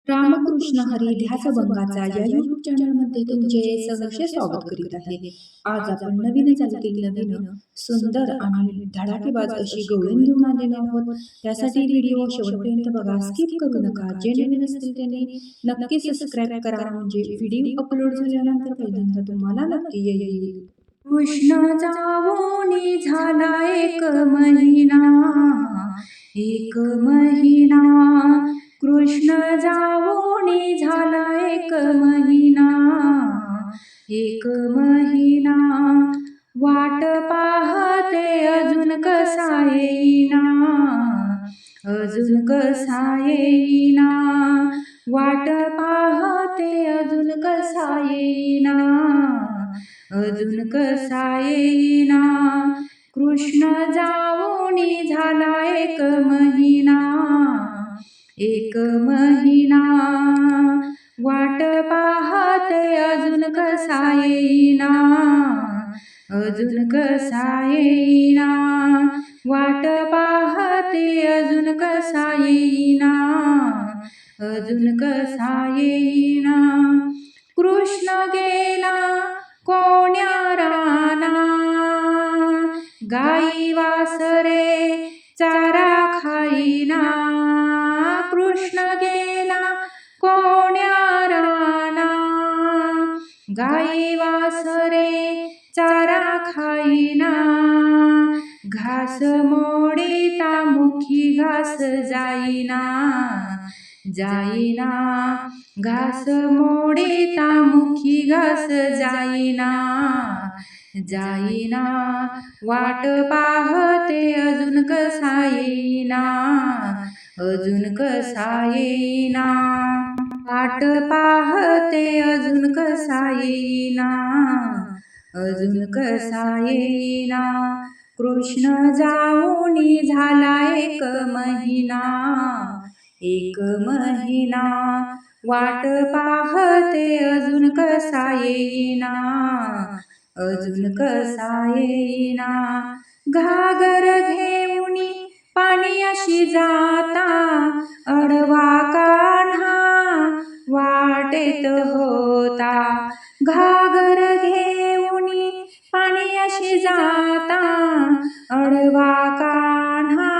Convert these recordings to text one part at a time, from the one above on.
रामकृष्ण हरी ध्यासभंगाचा या YouTube चॅनलमध्ये तुमचे सहर्ष स्वागत करीत आहे. आज आपण नवीन चालीतील नवीन सुंदर आणि धडाकेबाज अशी गवळण घेऊन आलेलो आहोत. त्यासाठी व्हिडिओ शेवटपर्यंत बघा, स्किप करू नका. जे नवीन असतील त्यांनी नक्की सबस्क्राईब करा, म्हणजे व्हिडिओ अपलोड झाल्यानंतर पहिल्यांदा तुम्हाला नक्की येईल. कृष्ण जाऊनी झाला एक महिना, एक महिना. कृष्ण जाऊनी झाला एक महिना, एक महिना. वाट पाहते अजून कसा येईना, अजून कसा येईना. वाट पाहते अजून कसा येईना, अजून कसा येईना. कृष्ण जाऊनी झाला एक महिना, एक महिना. वाट पाहते अजून कसा येईना, अजून कसा येईना. वाट पाहते अजून कसा येईना, अजून कसा येईना. कृष्ण गेला कोण्या राना, गाई वासरे चारा खाईना. कृष्ण गेला कोण्या राना, गाई वासरे चारा खाईना. घास मोडीता मुखी घास जाईना, जाईना. घास मोडीता मुखी घास जाईना, जाईना. वाट पाहते अजून कसा येईना, अजून कसा येईना. वाट पाहते अजून कसा येईना, अजून कसा येईना. कृष्ण जाऊनी झाला एक महिना, एक महिना. वाट पाहते अजून कसा येईना, अजून कसा येईना. घागर घेऊनी पाणी अशी जाता, अडवा कान्हा वाटेत होता. घागर घेऊनी पाणी अशी जाता, अडवा कान्हा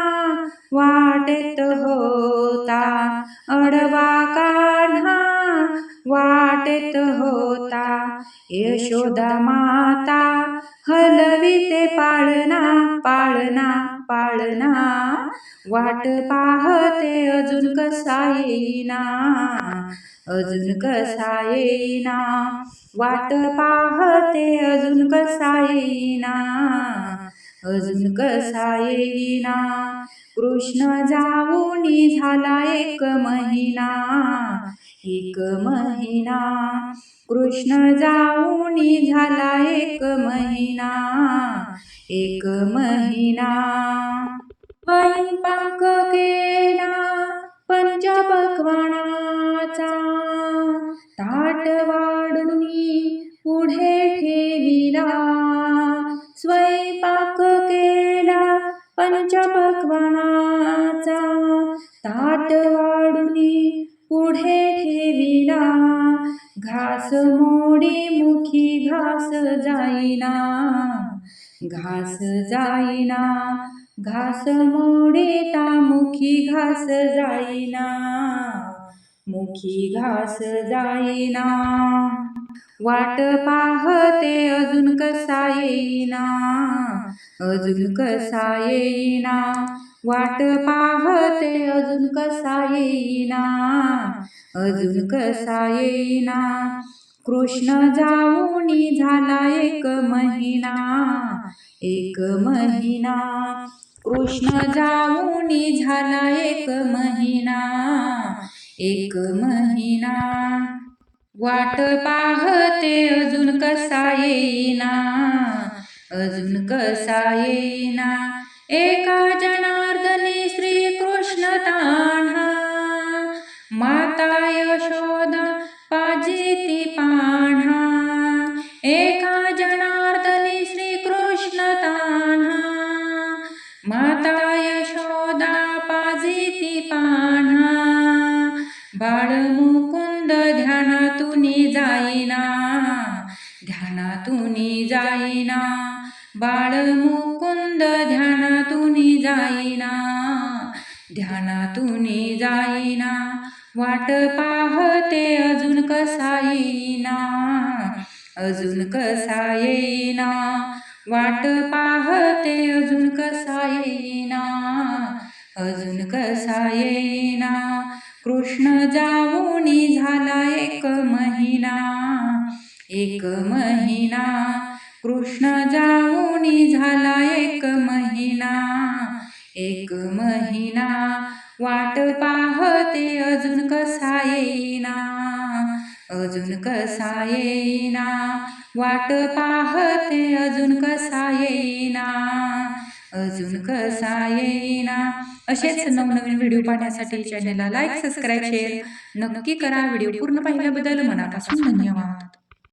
वाटेत होता. अडवा कान्हा वाटेत होता. यशोदा माता हलविते पाळणा, पाळणा, पाळणा. वाट पाहते अजून कसा येईना, अजून कसा येईना. वाट पाहते अजून कसा येईना, अजून कसा येईना. कृष्ण जाऊनी झाला एक महिना, एक महिना. कृष्ण जाऊनी झाला एक महिना, एक महिना. स्वयंपाक केला पंचपक्वान्नाचा, ताट वाढूनी पुढे ठेविला. स्वयंपाक केला पंचपक्वान्नाचा, ताट वाढूनी पुढे ठेविला. घास मोडी मुखी घास जाईना, घास जाईना. घास मोडीता मुखी घास जाईना, मुखी घास जाईना. वाट पाहते अजून कसा येईना, अजून कसा येईना. वाट पाहते अजून कसा येईना, अजून कसा येईना. कृष्ण जाऊनी झाला एक महिना, एक महिना. कृष्ण जाऊनी झाला एक महिना, एक महिना. वाट पाहते अजून कसा येईना, अजून कसा येईना. एका जनार्दनी श्रीकृष्ण तान्हा, माता यशोदा पाजिती पान्हा. एका जनार्दनी श्रीकृष्ण तान्हा, माता यशोदा पाजिती पान्हा. बाळ मुकुंद ध्यानातूनी जाईना, ध्यानातूनी जाईना, बाळ मुकुंद ध्यानातूनी जाईना, ध्यानातूनी जाईना, वाट पाहते अजून कसा येईना, अजून कसा येईना, वाट पाहते अजून कसा येईना, अजून कसा येईना, कृष्ण जाऊनी झाला 1 महिना, 1 महिना, कृष्ण जाऊनी झाला 1 महिना, 1 महिना, वाट पाहते अजून कसा येईना, अजून कसा येईना, वाट पाहते अजून कसा येईना, अजून कसा येईना. असेच नवनवीन व्हिडिओ पाहण्यासाठी चॅनलला लाईक, सबस्क्राईब, शेअर नक्की करा. व्हिडिओ पूर्ण पाहिल्याबद्दल मनापासून धन्यवाद.